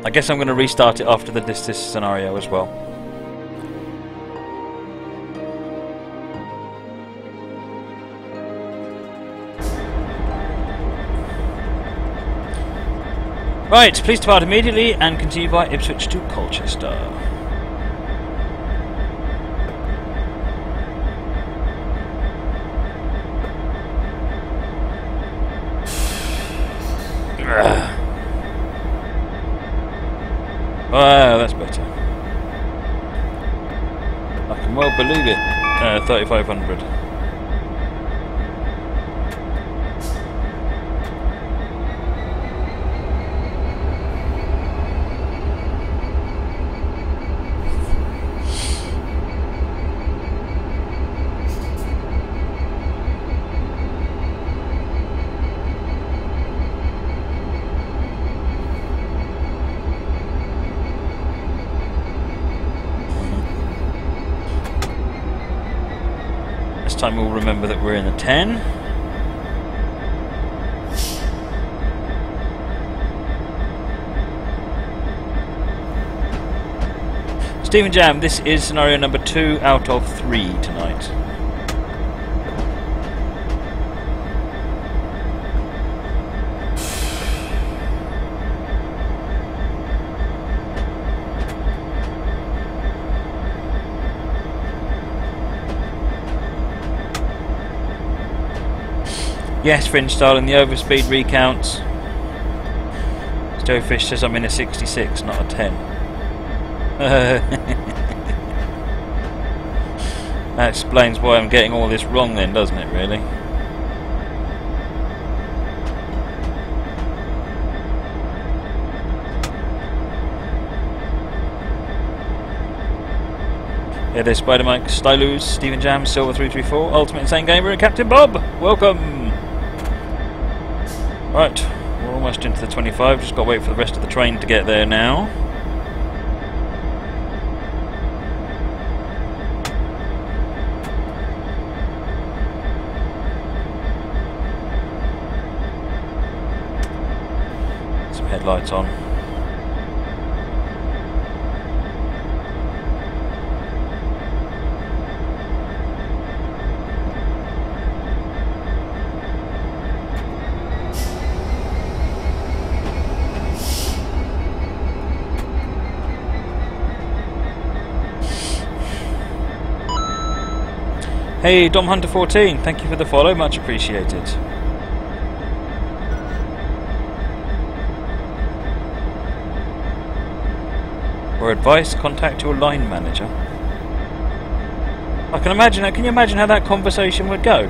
I guess I'm going to restart it after this scenario as well. Right, please depart immediately and continue by Ipswich to Colchester. Wow, that's better. I can well believe it. 3,500. This time we'll remember that we're in the 10. Stephen Jam, this is scenario number 2 out of 3 tonight. Yes, Fringe Style, in the overspeed recounts. Stowfish says I'm in a 66, not a 10. That explains why I'm getting all this wrong then, doesn't it, really? Yeah, there's Spider Mike, Stylus, Stephen Jam, Silver 334, Ultimate Insane Gamer, and Captain Bob! Welcome! Right, we're almost into the 25, just got to wait for the rest of the train to get there now. Some headlights on. Hey, Dom Hunter 14, thank you for the follow, much appreciated. For advice, contact your line manager. I can imagine that. Can you imagine how that conversation would go?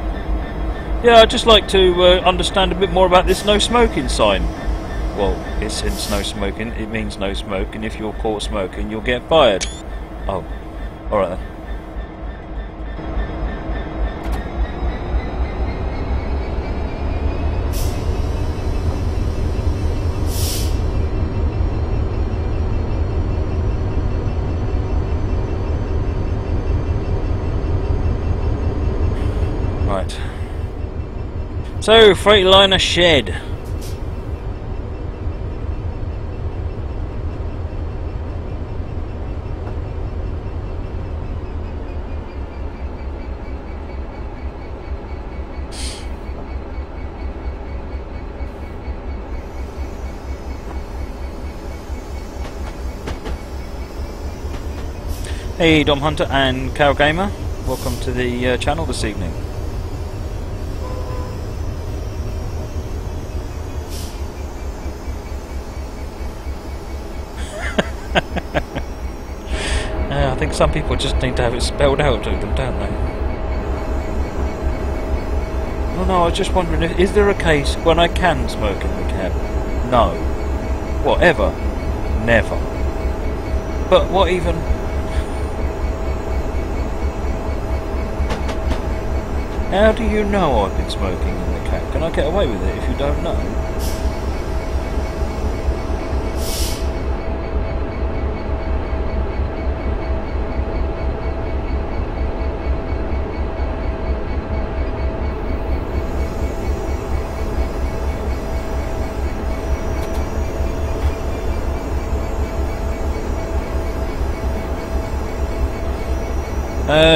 Yeah, I'd just like to understand a bit more about this no smoking sign. Well, it says no smoking, it means no smoke, and if you're caught smoking, you'll get fired. Oh, alright then. Right. So, Freightliner shed. Hey, Dom Hunter and Cow Gamer, welcome to the channel this evening. I think some people just need to have it spelled out to them, don't they? No, I was just wondering, is there a case when I can smoke in the cab? No. Whatever? Never. But what even... How do you know I've been smoking in the cab? Can I get away with it if you don't know?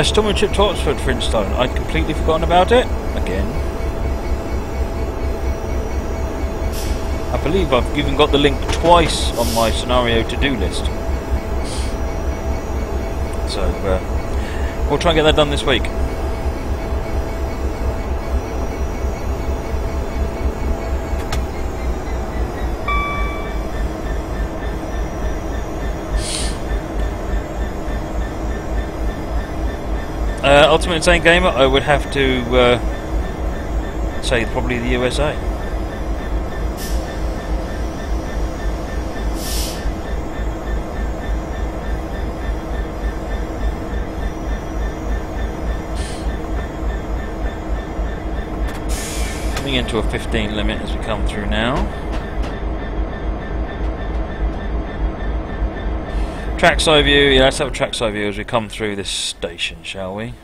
Storming trip to Oxford, Flintstone. I'd completely forgotten about it. Again. I believe I've even got the link twice on my scenario to-do list. So, we'll try and get that done this week. Ultimate Insane Gamer, I would have to say probably the USA. Coming into a 15 limit as we come through now. Trackside view, yeah, let's have a trackside view as we come through this station, shall we?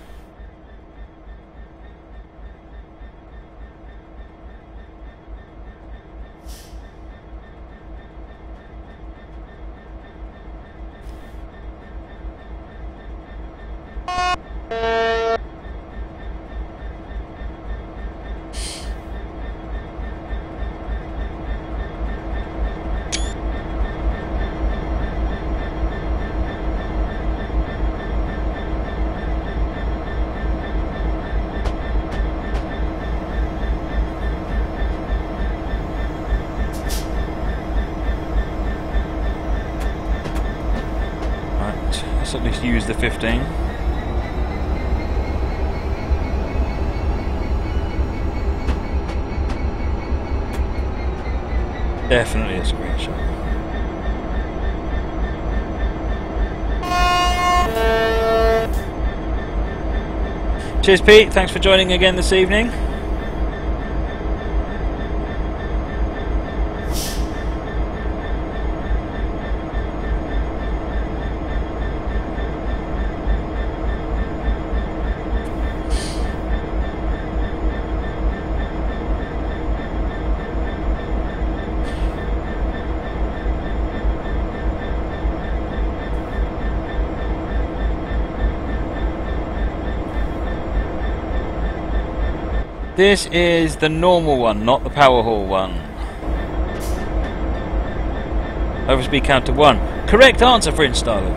At least use the 15. Definitely a screenshot. Cheers, Pete. Thanks for joining again this evening. This is the normal one, not the power haul one. Overspeed counter 1. Correct answer for installing.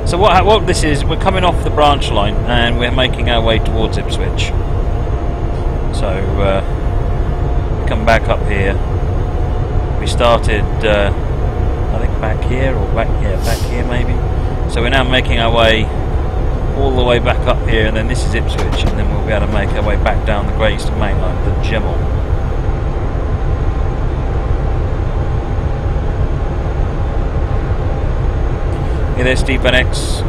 So what this is, we're coming off the branch line and we're making our way towards Ipswich. So come back up here. We started, I think back here, or back here maybe. So we're now making our way all the way back up here, and then this is Ipswich, and then we'll be able to make our way back down the Great Eastern Main Line, the Gemmell. Hey there, Steve Van Epps.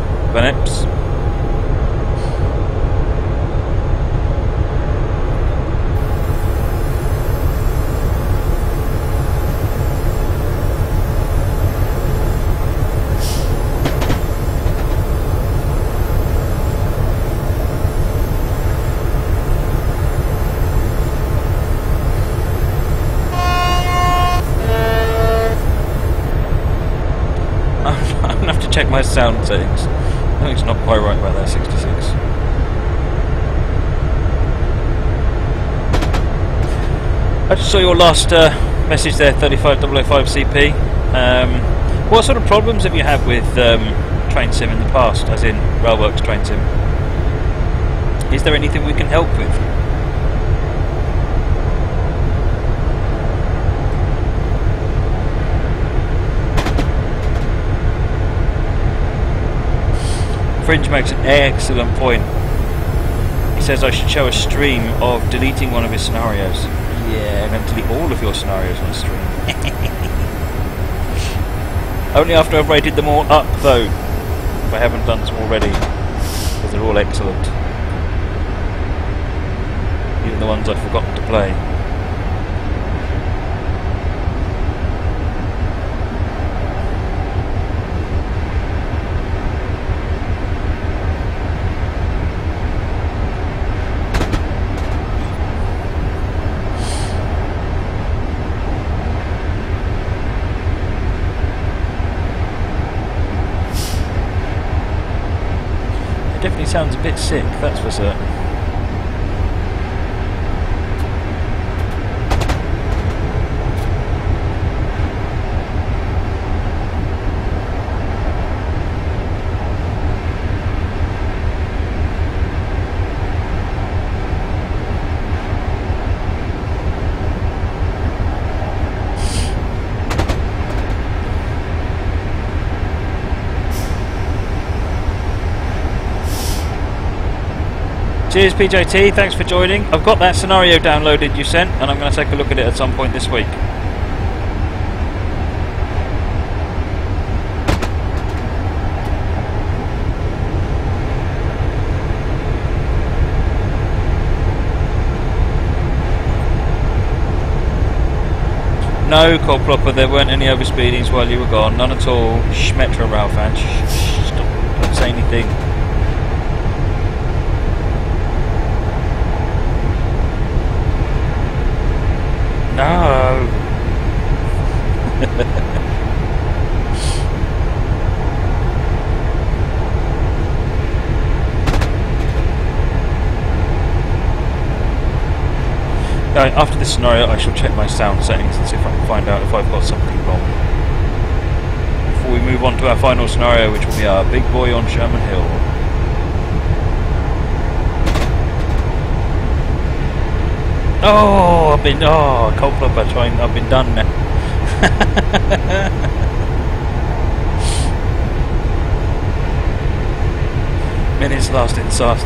Check my sound settings. I think it's not quite right about that 66. I just saw your last message there, 35005 CP. What sort of problems have you had with train sim in the past, as in Railworks train sim? Is there anything we can help with? Fringe makes an excellent point. He says I should show a stream of deleting one of his scenarios. Yeah, I'm going to delete all of your scenarios on a stream. Only after I've rated them all up, though. If I haven't done so already, because they're all excellent. Even the ones I've forgotten to play. definitely sounds a bit sick, that's for certain. Cheers PJT, thanks for joining. I've got that scenario downloaded you sent, and I'm going to take a look at it at some point this week. No, Coldplopper, there weren't any overspeedings while you were gone, none at all. Shh, Metro Rail fan, shh, stop, don't say anything. No. After this scenario, I shall check my sound settings and see if I can find out if I've got something wrong. Before we move on to our final scenario, which will be our big boy on Sherman Hill. Oh, cold club by trying, I've been done now. Minutes last in silence,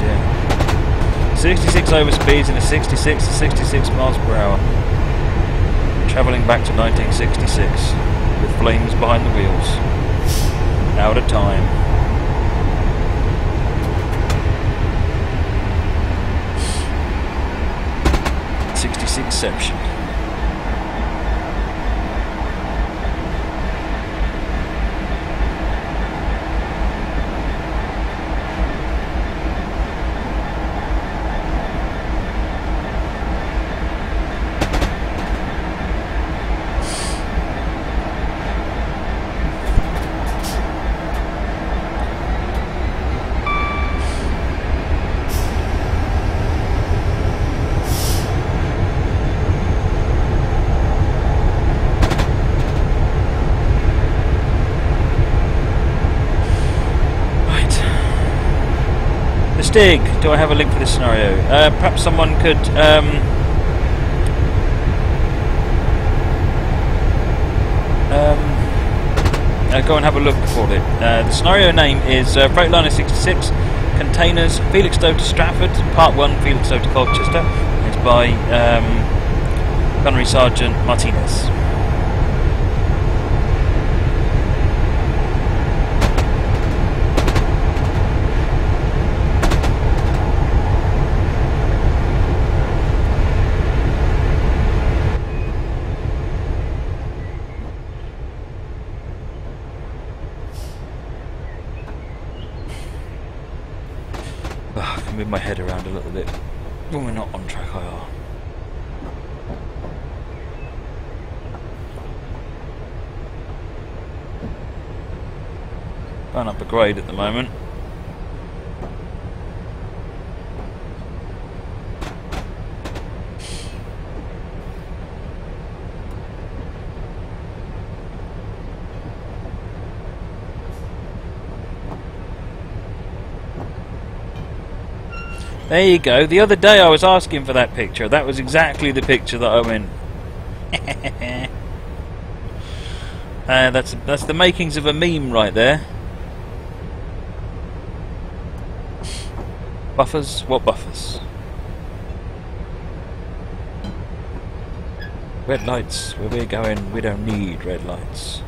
yeah. 66 overspeeds in a 66 to 66 miles per hour. Travelling back to 1966 with flames behind the wheels. Out of time. Exception. Stig, do I have a link for this scenario? Perhaps someone could go and have a look for it. The scenario name is Freightliner 66, Containers, Felixstowe to Stratford, Part 1, Felixstowe to Colchester. It's by Gunnery Sergeant Martinez. Move my head around a little bit when we're not on track IR. Going up a grade at the moment. There you go. The other day I was asking for that picture. That was exactly the picture that I went. That's the makings of a meme right there. Buffers? What buffers? Red lights. Where we're going, we don't need red lights.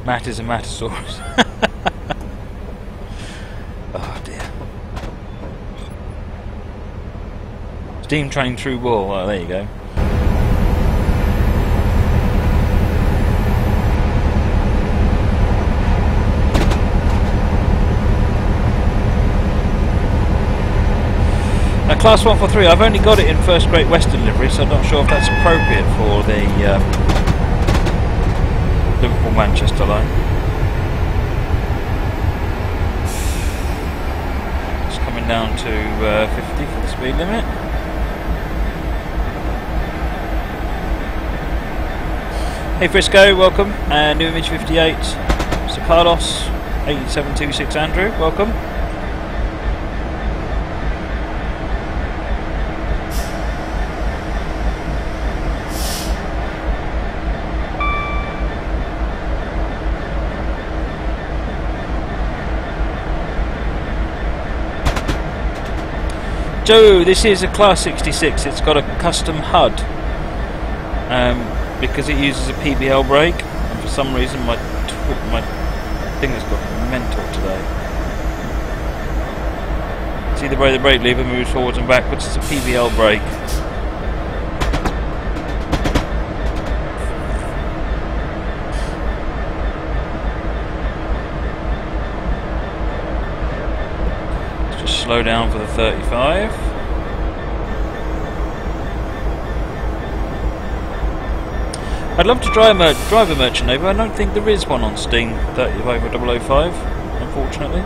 Matt is a Matasaurus. Oh dear. Steam train through wall. Oh, there you go. Class 143, I've only got it in First Great Western livery, so I'm not sure if that's appropriate for the Liverpool-Manchester line. It's coming down to 50 for the speed limit. Hey Frisco, welcome. New Image 58, Mr. Carlos, 8726 Andrew, welcome. Joe, this is a Class 66, it's got a custom HUD. Because it uses a PBL brake, and for some reason my thing has got mental today. See the way the brake lever moves forwards and backwards? It's a PBL brake. Let's just slow down for the 35. I'd love to drive a Merchant Navy, but I don't think there is one on Steam 35 or 005, unfortunately.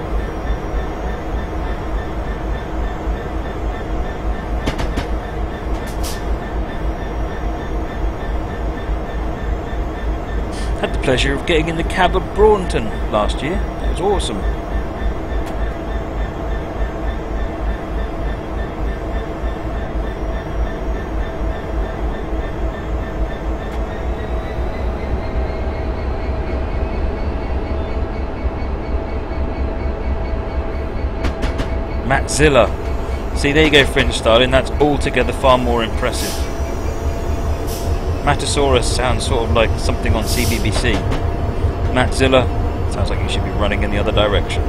Had the pleasure of getting in the cab of Braunton last year. That was awesome. Matzilla. See, there you go, Fringe Styling, that's altogether far more impressive. Matasaurus sounds sort of like something on CBBC. Matzilla sounds like you should be running in the other direction.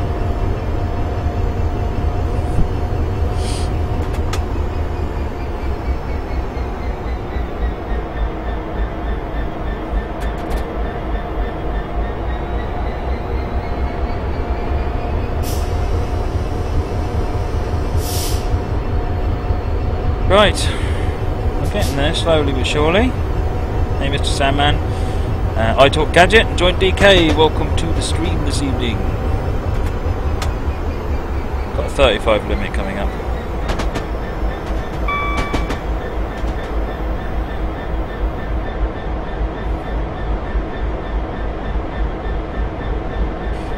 Right, I'm getting there slowly but surely. Hey Mr. Sandman, I Talk Gadget, Joint DK, welcome to the stream this evening. Got a 35 limit coming up.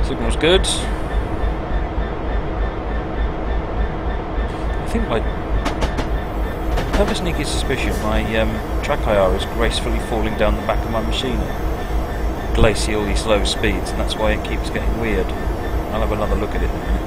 Signal's good. I think I have a sneaky suspicion my track IR is gracefully falling down the back of my machine at glacially slow speeds, and that's why it keeps getting weird. I'll have another look at it in a minute.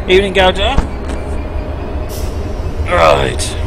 Evening, Gouger. Right.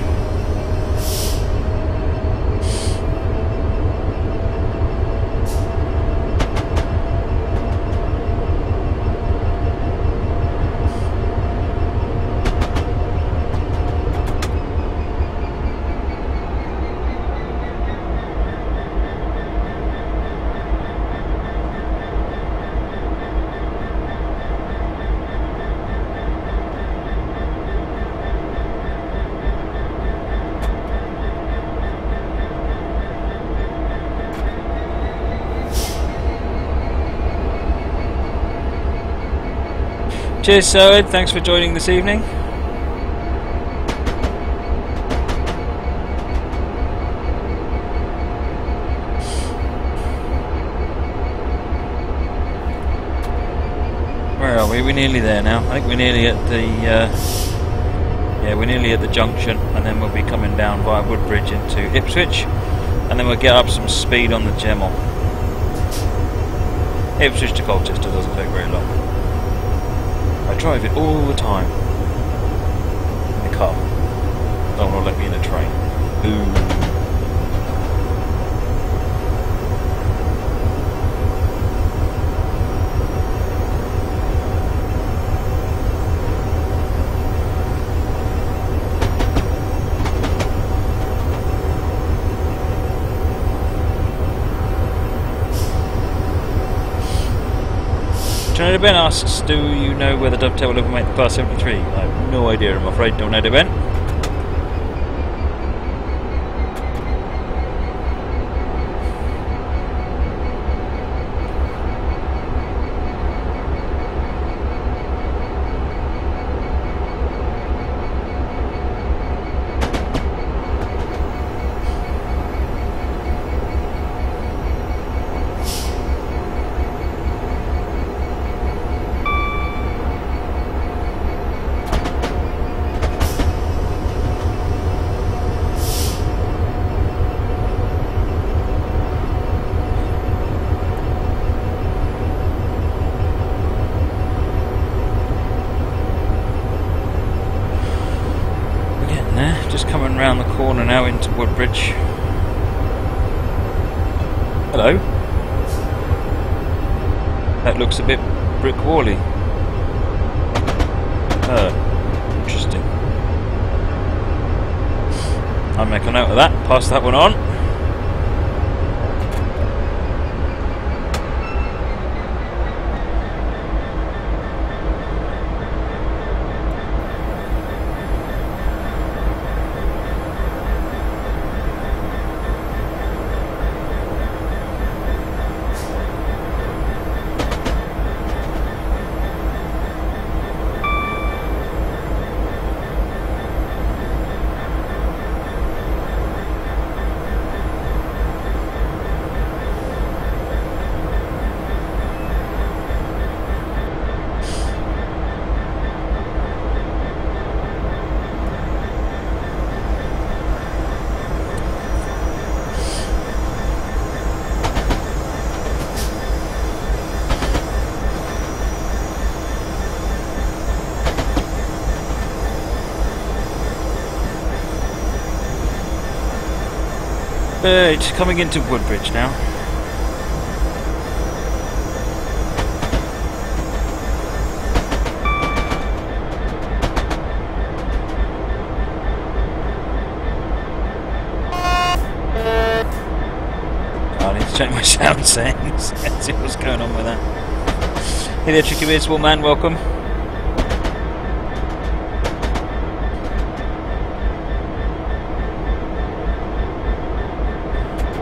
Cheers, Soed. Thanks for joining this evening. Where are we? We're nearly there now. I think we're nearly at the yeah, we're nearly at the junction, and then we'll be coming down via Woodbridge into Ipswich. and then we'll get up some speed on the Gemmell. Ipswich to Colchester doesn't take very long. I drive it all the time. In the car. Don't want to let me in a train. Ooh. Tornado Ben asks, do you know whether Dovetail will ever make the Class 73? I have no idea, I'm afraid, Tornado Ben. Just coming round the corner now into Woodbridge. Hello. That looks a bit brick wally. Interesting. I'll make a note of that, pass that one on. Coming into Woodbridge now. I need to check my sound settings. See what's going on with that. Hey there, Tricky Visible Man, welcome.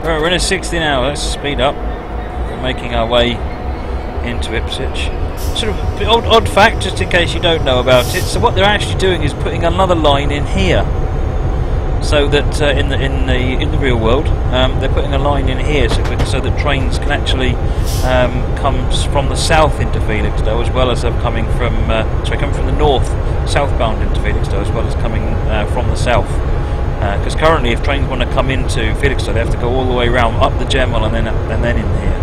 Right, we're in a 60 now, let's speed up. We're making our way into Ipswich. Sort of odd fact, just in case you don't know about it. So what they're actually doing is putting another line in here, so that in the real world, they're putting a line in here so that trains can actually come from the south into Felixstowe, as well as coming from the north, southbound into Felixstowe, as well as coming from the south. Because currently, if trains want to come into Felixstowe, they have to go all the way around up the Gemmell and then in here.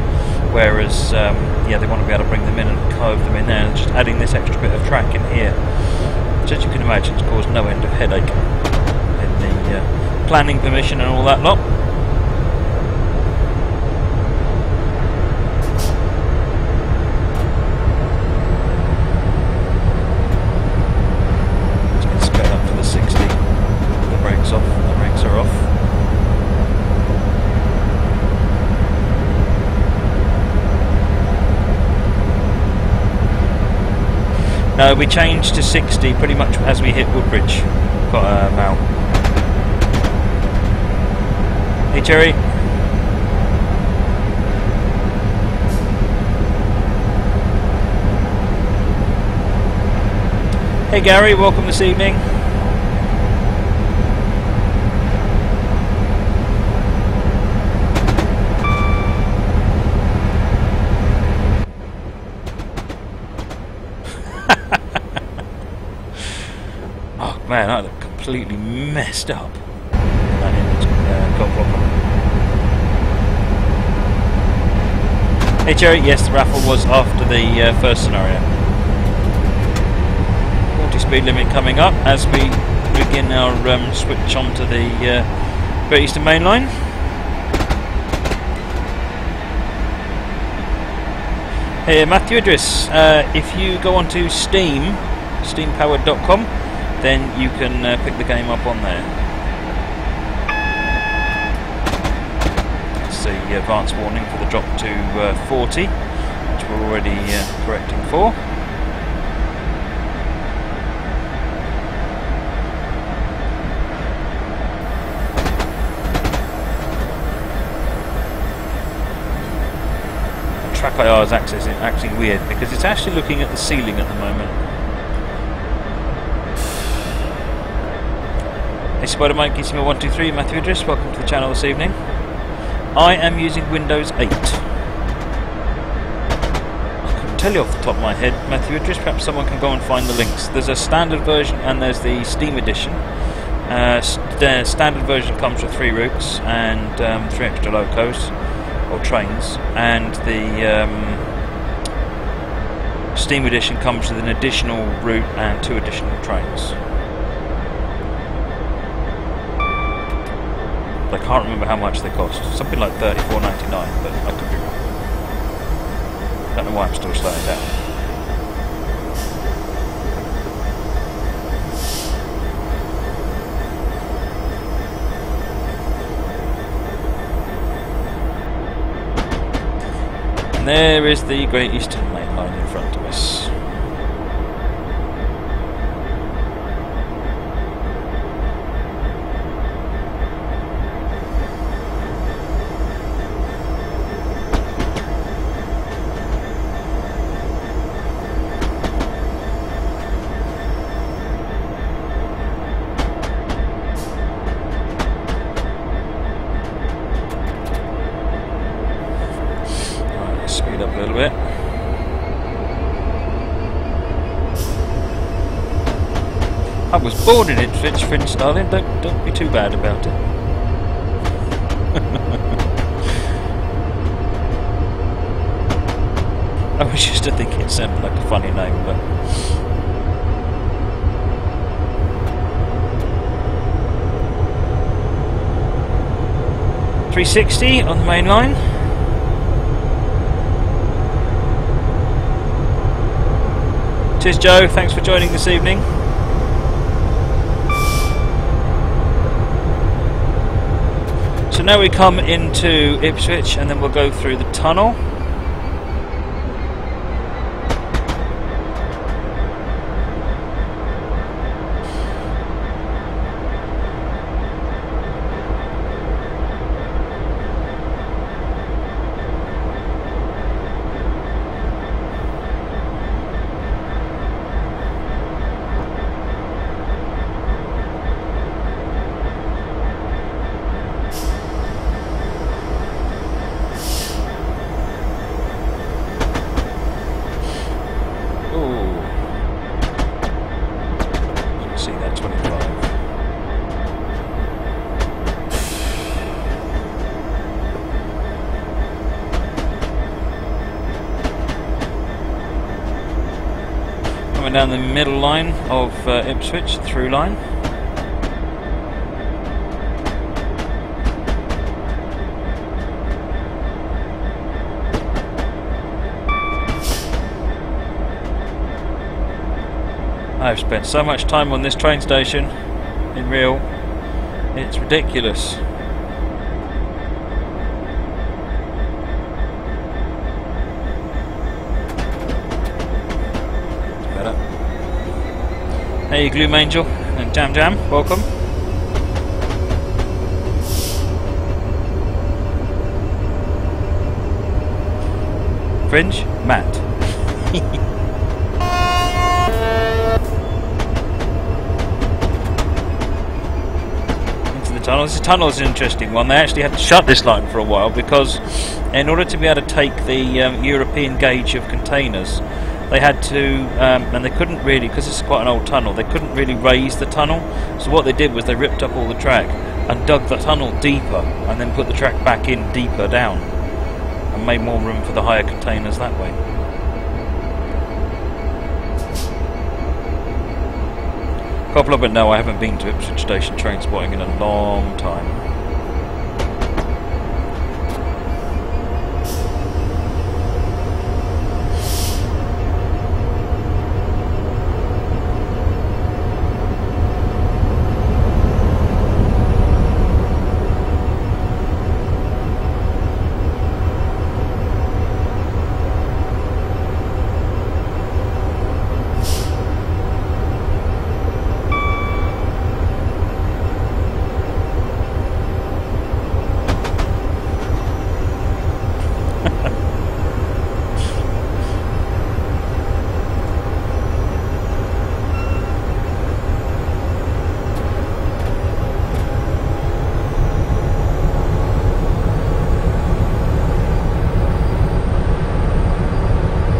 Whereas, yeah, they want to be able to bring them in and curve them in there, and just adding this extra bit of track in here, which, as you can imagine, has caused no end of headache in the planning permission and all that lot. Let's get up to the 60. The brakes off. The brakes are off. No, we changed to 60 pretty much as we hit Woodbridge. Got Mal. Hey Jerry. Hey Gary, welcome this evening. Man, I look completely messed up. That got a problem. Hey Jerry, yes, the raffle was after the first scenario. 40 speed limit coming up as we begin our switch onto the Great Eastern Main Line. Hey Matthew Idris, if you go onto steampowered.com, then you can pick the game up on there. It's the advance warning for the drop to 40, which we're already correcting for. Track IR's axis is actually weird because it's actually looking at the ceiling at the moment. Hey Spider Mike, Gizmo 123, Matthew Idris, welcome to the channel this evening. I am using Windows 8. I couldn't tell you off the top of my head, Matthew Idris, perhaps someone can go and find the links. There's a standard version and there's the Steam edition. The standard version comes with 3 routes and 3 extra locos. Or trains, and the Steam edition comes with an additional route and 2 additional trains. I can't remember how much they cost. Something like $34.99, but I could be wrong. Don't know why I'm still slowing down. There is the Great Eastern Main Line in front of us. Speed up a little bit. I was born in Ipswich, Prince darling. Don't be too bad about it. I was just to think it sounded like a funny name, but 360 on the main line. Cheers Joe, thanks for joining this evening. So now we come into Ipswich and then we'll go through the tunnel. Down the middle line of Ipswich, through line. I've spent so much time on this train station in real, it's ridiculous. Hey Gloom Angel and Jam Jam, welcome. Fringe, Matt. Into the tunnel. This tunnel is an interesting one. They actually had to shut this line for a while because in order to be able to take the European gauge of containers, they had to, and they couldn't really, because it's quite an old tunnel, they couldn't really raise the tunnel. So what they did was they ripped up all the track and dug the tunnel deeper and then put the track back in deeper down. And and made more room for the higher containers that way. Couple of it, no, I haven't been to Ipswich Station train spotting in a long time.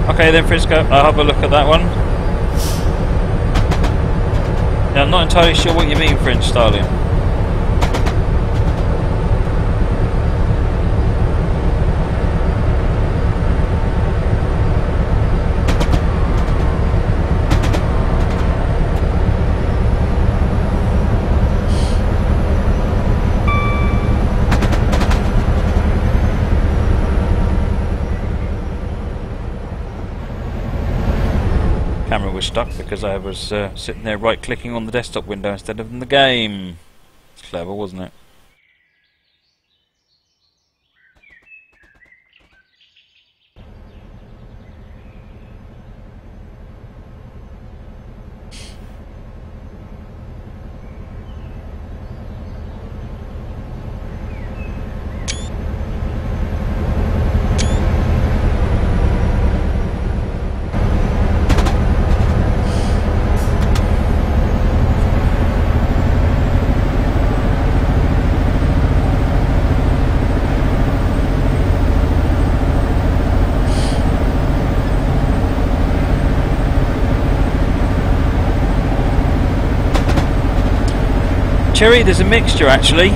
Okay then, Frisco, I'll have a look at that one. Yeah, I'm not entirely sure what you mean, French Starling. Camera was stuck because I was sitting there right clicking on the desktop window instead of in the game. It's clever, wasn't it? Cherry, there's a mixture actually.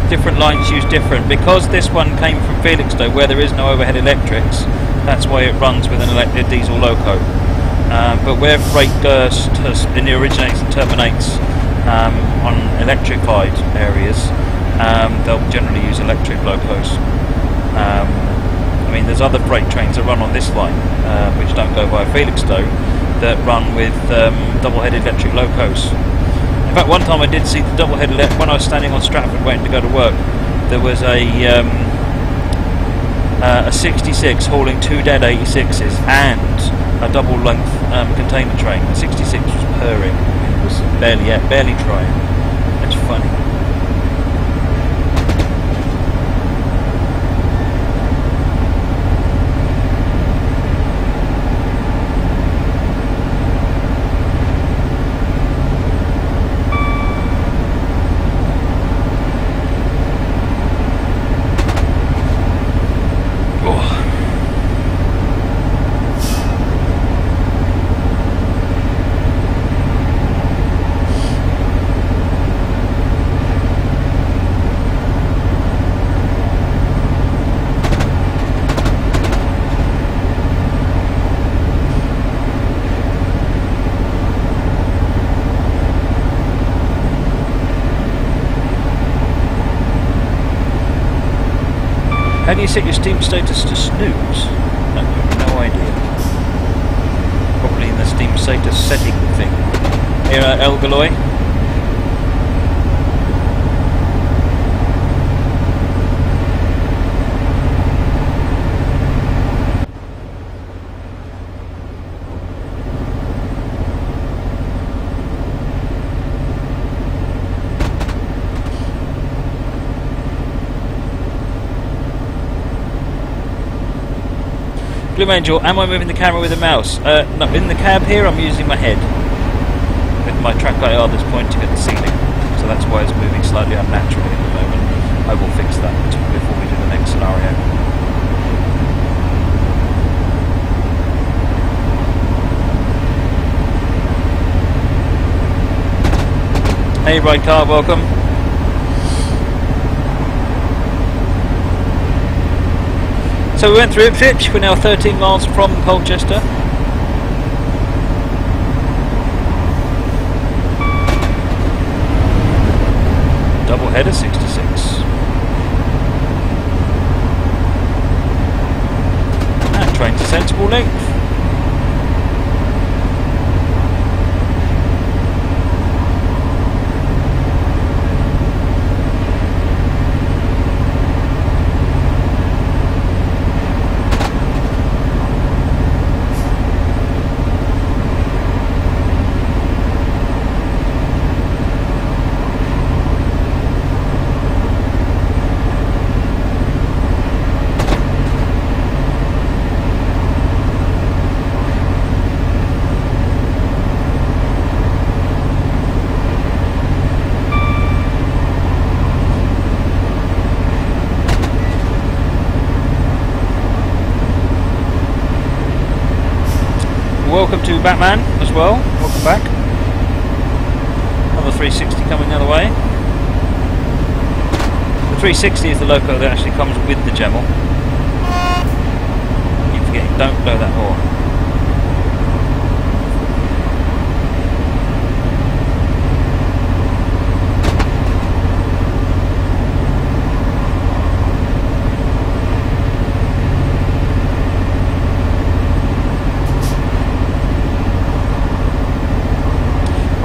Different lines use different. Because this one came from Felixstowe where there is no overhead electrics, that's why it runs with a diesel loco. But where freight originates and terminates on electrified areas, they'll generally use electric locos. I mean, there's other freight trains that run on this line, which don't go via Felixstowe, that run with double-headed electric locos. In fact, one time I did see the double-headed when I was standing on Stratford waiting to go to work. There was a 66 hauling 2 dead 86s and a double-length container train. The 66 was purring. It was barely trying. It's funny. How do you set your Steam status to snooze? I have no idea. Probably in the Steam status setting thing. Here, El Galoy. Blue Angel, am I moving the camera with a mouse? No, in the cab here I'm using my head. With my track IR that's pointing at the ceiling. So that's why it's moving slightly unnaturally at the moment. I will fix that before we do the next scenario. Hey Ride Car, welcome. So we went through Ipswich, we're now 13 miles from Colchester. Double header 66. And train to sensible length. Welcome to Batman as well, welcome back. Another 360 coming the other way. The 360 is the loco that actually comes with the Gemmel. Keep forgetting, don't blow that horn.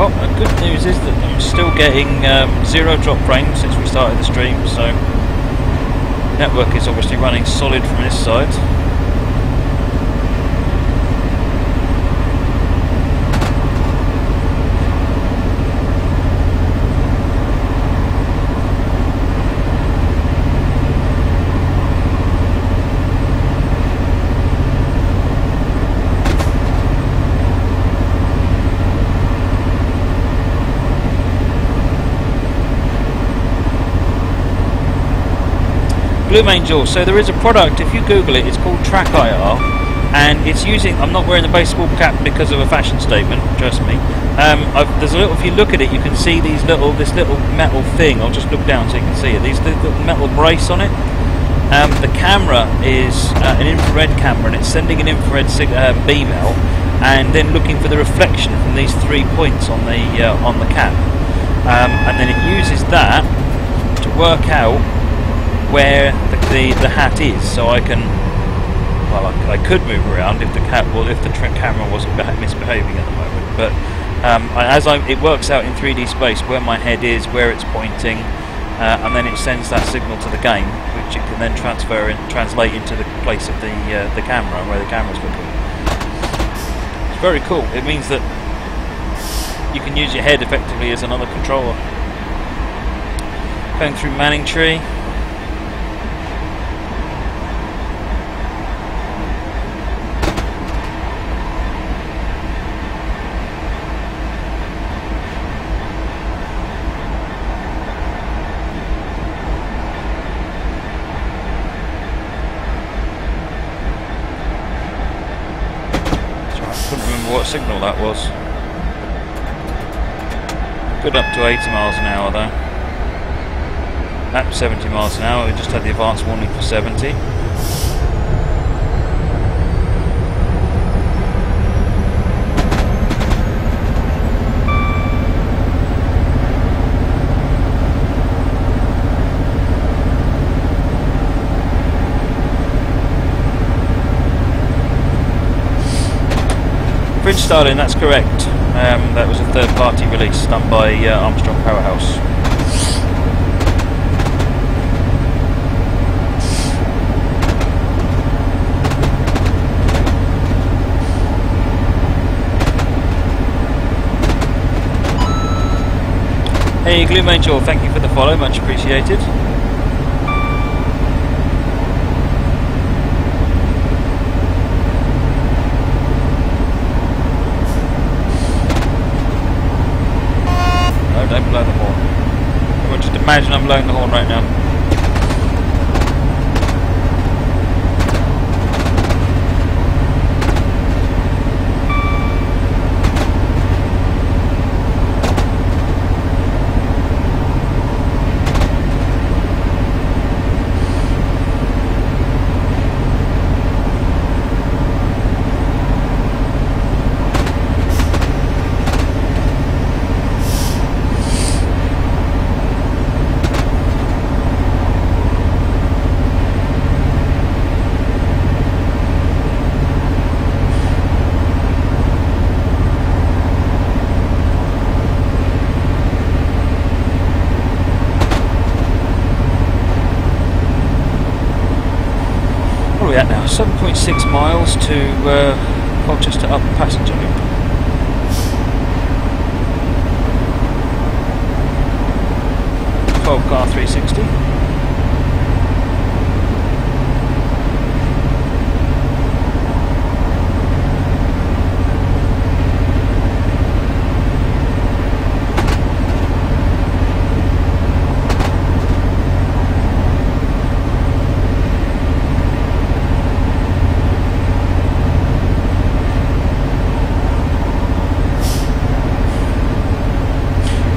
Well, the good news is that I'm still getting 0 drop frames since we started the stream, so network is obviously running solid from this side. Blue Angel, so there is a product, if you Google it, it's called Track IR, and it's using, I'm not wearing the baseball cap because of a fashion statement, trust me. There's a little, if you look at it, you can see this little metal thing. I'll just look down so you can see it. These little metal brace on it. The camera is an infrared camera, and it's sending an infrared beam out, and then looking for the reflection from these 3 points on the cap, and then it uses that to work out where the hat is, so I can, well, I could move around if the camera wasn't misbehaving at the moment, but it works out in 3D space where my head is, where it's pointing, and then it sends that signal to the game, which it can then translate into the place of the camera, where the camera's looking. It's very cool. It means that you can use your head effectively as another controller. Going through Manningtree. What signal that was. Good up to 80 miles an hour though. At 70 miles an hour, we just had the advance warning for 70. Bridge Starling, that's correct. That was a third-party release done by Armstrong Powerhouse. Hey, Gloom Angel, thank you for the follow, much appreciated. Don't blow the horn. Well, just imagine I'm blowing the horn right now. 7.6 miles to Colchester up passenger loop. Car 360.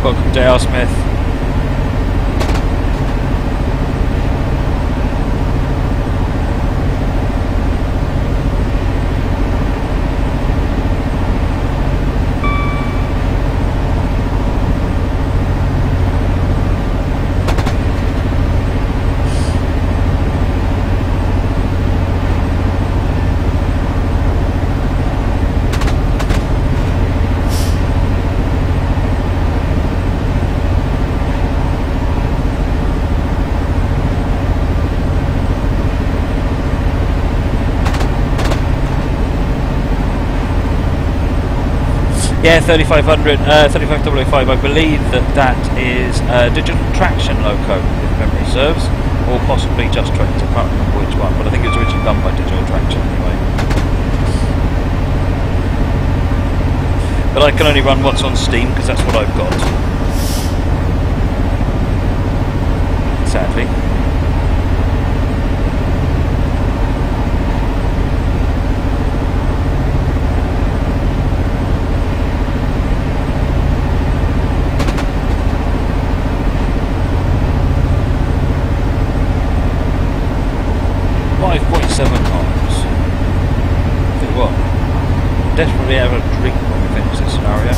Welcome Dale Smith. Yeah, 3500, 35005, I believe that is digital traction loco, if memory serves, or possibly just tractor, I can't remember which one, but I think it was originally done by digital traction anyway. But I can only run what's on Steam, because that's what I've got. Sadly. Desperately have a drink when we finish this scenario.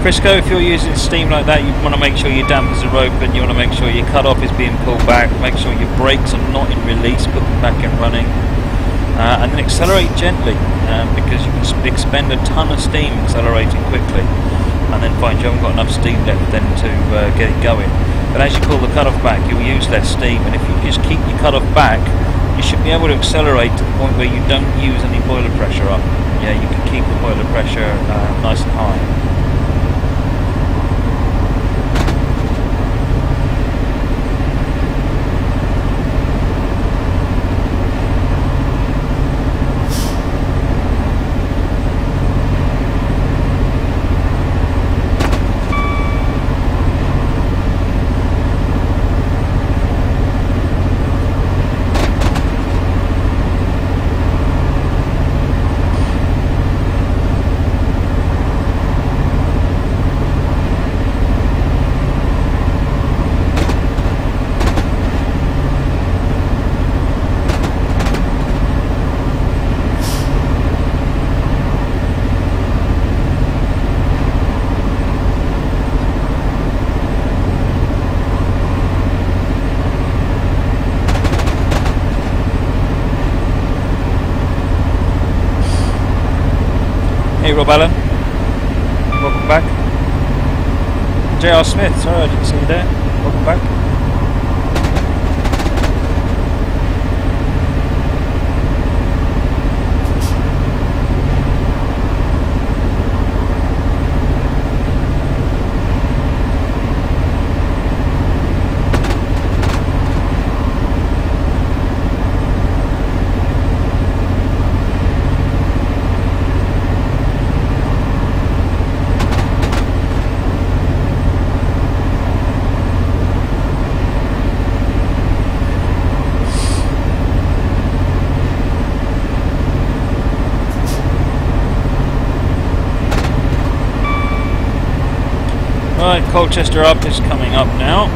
Frisco, if you're using steam like that, you want to make sure your dampers are open, you want to make sure your cut-off is being pulled back, make sure your brakes are not in release, put them back in running, and then accelerate gently, because you can expend a ton of steam accelerating quickly, and then find you haven't got enough steam left then to get it going. But as you pull the cut-off back, you'll use less steam, and if you just keep your cut-off back, you should be able to accelerate to the point where you don't use any boiler pressure up. Yeah, you can keep the boiler pressure nice and high. Hey Rob Allen, welcome back. J.R. Smith, sorry I didn't see you there, welcome back. Right, Colchester up is coming up now.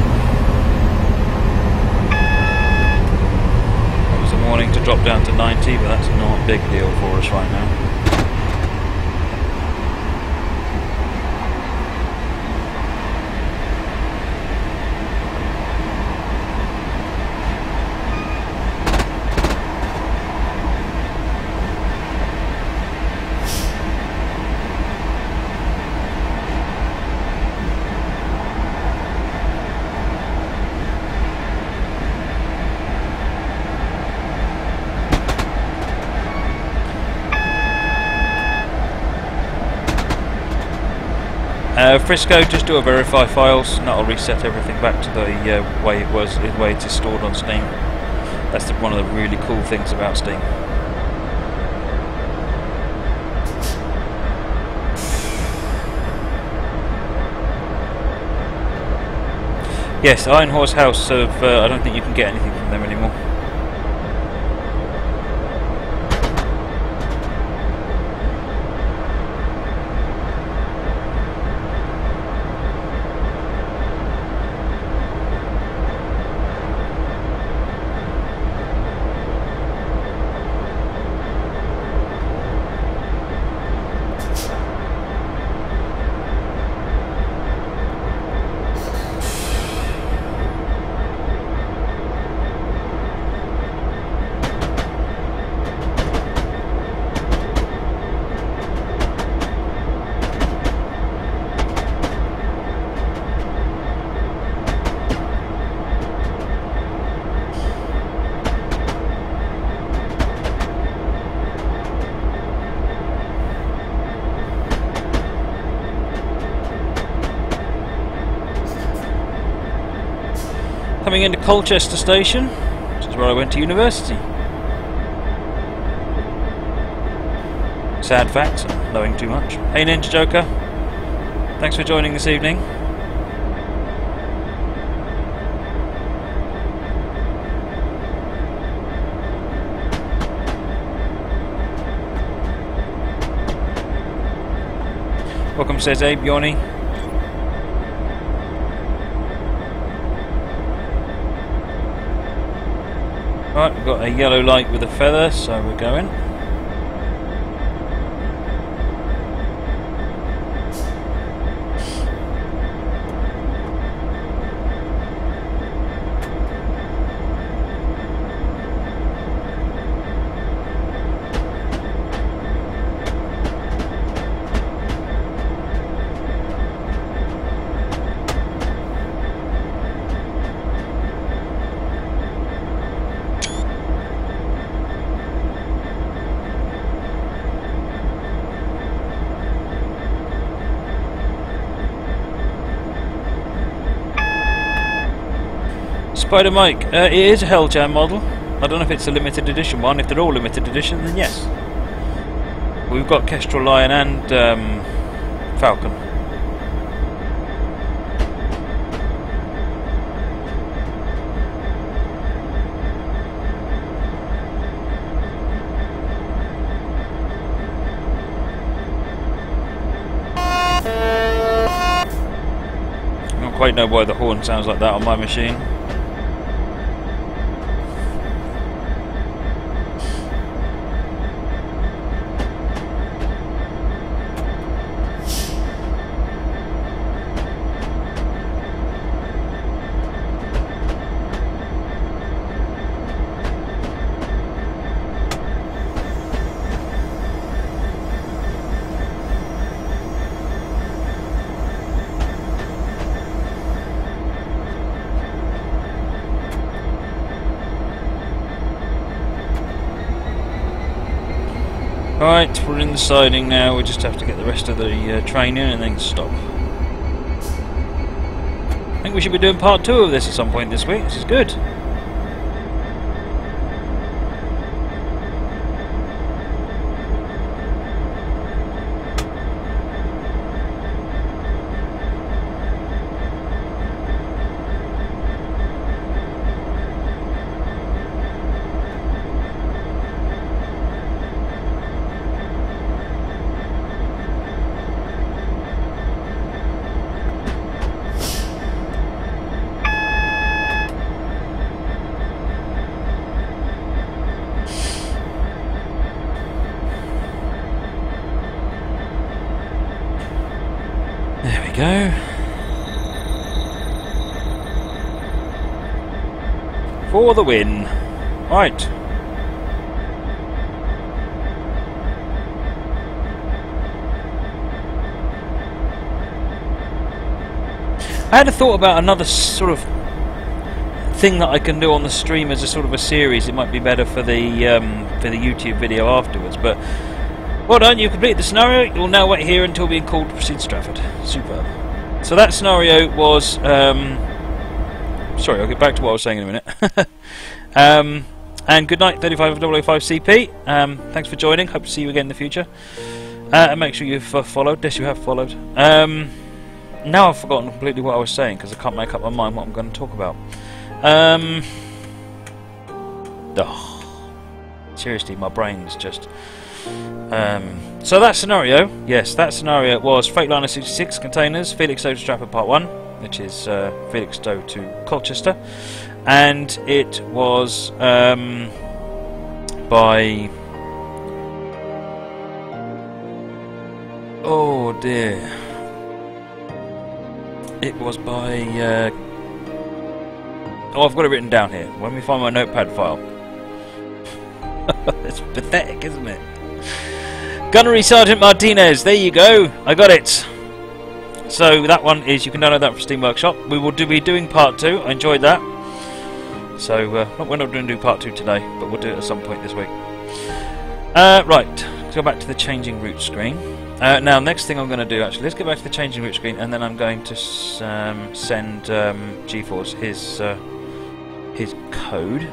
It was a warning to drop down to 90, but that's not a big deal for us right now. Frisco, just do a verify files, and that'll reset everything back to the way it was, the way it is stored on Steam. That's one of the really cool things about Steam. Yes, Iron Horse House. I don't think you can get anything from them anymore. Coming into Colchester Station, this is where I went to university. Sad facts and knowing too much. Hey Ninja Joker, thanks for joining this evening. Welcome, says Abe Yoni. Right, we've got a yellow light with a feather, so we're going. Spider Mike, it is a Helljam model. I don't know if it's a limited edition one. If they're all limited edition, then yes. We've got Kestrel Lion and Falcon. I don't quite know why the horn sounds like that on my machine. Right, we're in the siding now, we just have to get the rest of the train in and then stop. I think we should be doing part 2 of this at some point this week, this is good. There we go. For the win. Right. I had a thought about another sort of thing that I can do on the stream as a sort of a series. It might be better for the YouTube video afterwards. But well done, you completed the scenario. You'll now wait here until being called to proceed to Stratford. Superb. So that scenario was. Sorry, I'll get back to what I was saying in a minute. And good night, 35005 CP. Thanks for joining. Hope to see you again in the future. And make sure you've followed. Yes, you have followed. Now I've forgotten completely what I was saying because I can't make up my mind what I'm going to talk about. Seriously, my brain's just... so that scenario, yes, that scenario was Freightliner 66 containers, Felixstowe to Stratford Part 1, which is Felixstowe to Colchester, and it was by... oh dear. It was by... oh, I've got it written down here. Let me find my notepad file. It's pathetic, isn't it? Gunnery Sergeant Martinez, there you go. I got it. So that one is, you can download that from Steam Workshop. We will be doing part 2. I enjoyed that. So we're not going to do part 2 today, but we'll do it at some point this week. Right, let's go back to the changing route screen. Now, next thing I'm going to do, actually, let's get back to the changing route screen, and then I'm going to send GeForce his code.